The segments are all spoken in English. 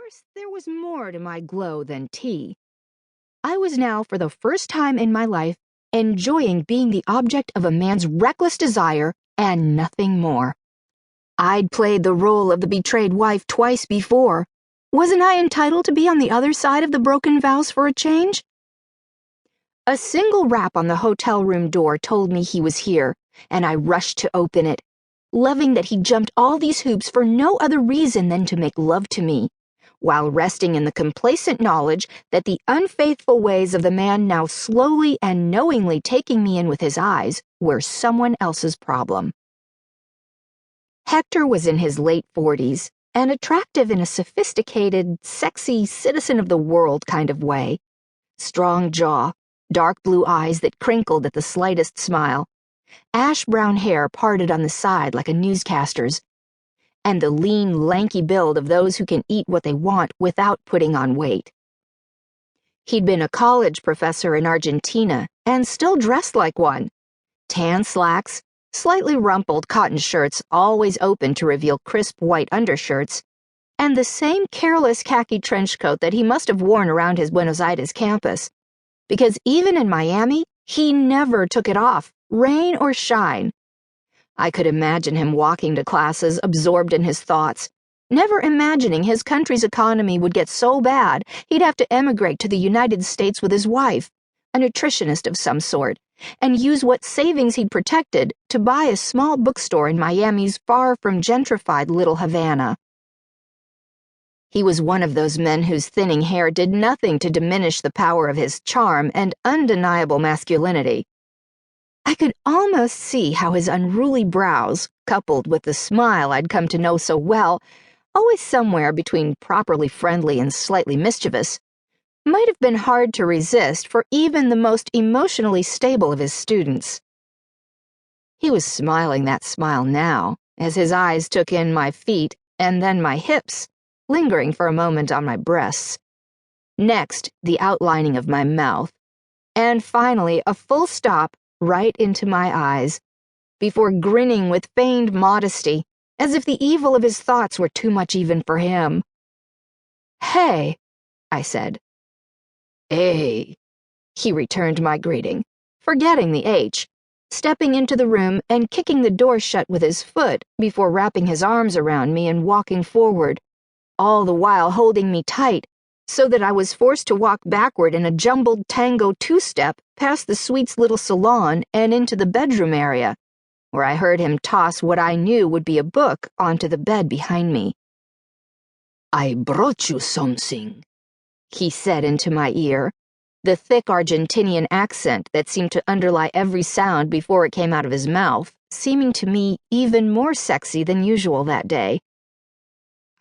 course, there was more to my glow than tea. I was now, for the first time in my life, enjoying being the object of a man's reckless desire and nothing more. I'd played the role of the betrayed wife twice before. Wasn't I entitled to be on the other side of the broken vows for a change? A single rap on the hotel room door told me he was here, and I rushed to open it, loving that he jumped all these hoops for no other reason than to make love to me, while resting in the complacent knowledge that the unfaithful ways of the man now slowly and knowingly taking me in with his eyes were someone else's problem. Hector was in his late 40s, and attractive in a sophisticated, sexy, citizen-of-the-world kind of way. Strong jaw, dark blue eyes that crinkled at the slightest smile, ash-brown hair parted on the side like a newscaster's, and the lean, lanky build of those who can eat what they want without putting on weight. He'd been a college professor in Argentina and still dressed like one. Tan slacks, slightly rumpled cotton shirts always open to reveal crisp white undershirts, and the same careless khaki trench coat that he must have worn around his Buenos Aires campus, because even in Miami, he never took it off, rain or shine. I could imagine him walking to classes absorbed in his thoughts, never imagining his country's economy would get so bad he'd have to emigrate to the United States with his wife, a nutritionist of some sort, and use what savings he'd protected to buy a small bookstore in Miami's far from gentrified Little Havana. He was one of those men whose thinning hair did nothing to diminish the power of his charm and undeniable masculinity. I could almost see how his unruly brows, coupled with the smile I'd come to know so well, always somewhere between properly friendly and slightly mischievous, might have been hard to resist for even the most emotionally stable of his students. He was smiling that smile now, as his eyes took in my feet and then my hips, lingering for a moment on my breasts. Next, the outlining of my mouth, and finally a full stop right into my eyes, before grinning with feigned modesty, as if the evil of his thoughts were too much even for him. "Hey," I said. "Hey," he returned my greeting, forgetting the H, stepping into the room and kicking the door shut with his foot before wrapping his arms around me and walking forward, all the while holding me tight, so that I was forced to walk backward in a jumbled tango two-step past the suite's little salon and into the bedroom area, where I heard him toss what I knew would be a book onto the bed behind me. "I brought you something," he said into my ear, the thick Argentinian accent that seemed to underlie every sound before it came out of his mouth, seeming to me even more sexy than usual that day.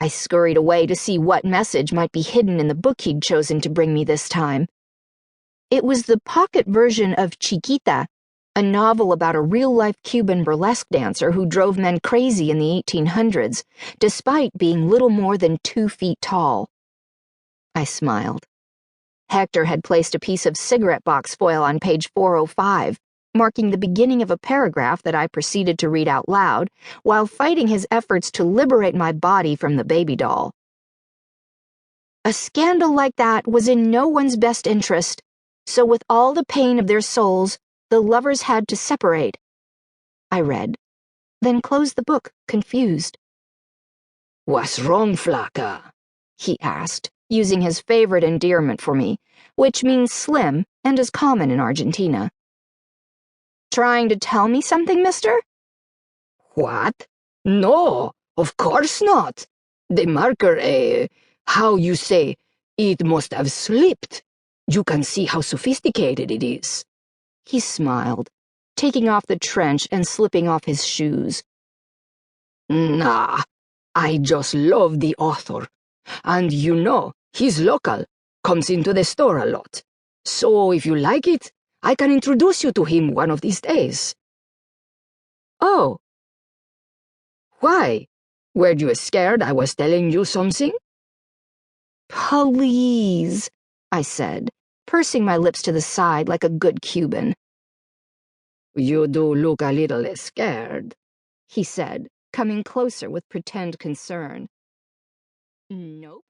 I scurried away to see what message might be hidden in the book he'd chosen to bring me this time. It was the pocket version of Chiquita, a novel about a real-life Cuban burlesque dancer who drove men crazy in the 1800s, despite being little more than 2 feet tall. I smiled. Hector had placed a piece of cigarette box foil on page 405, marking the beginning of a paragraph that I proceeded to read out loud, while fighting his efforts to liberate my body from the baby doll. "A scandal like that was in no one's best interest, so with all the pain of their souls, the lovers had to separate," I read, then closed the book, confused. "What's wrong, Flaca?" he asked, using his favorite endearment for me, which means slim and is common in Argentina. "Trying to tell me something, mister?" "What? No, of course not. The marker, how you say, it must have slipped. You can see how sophisticated it is." He smiled, taking off the trench and slipping off his shoes. "Nah, I just love the author. And you know, he's local, comes into the store a lot. So if you like it, I can introduce you to him one of these days." "Oh. Why? Were you scared I was telling you something?" "Please," I said, pursing my lips to the side like a good Cuban. "You do look a little scared," he said, coming closer with pretend concern. "Nope.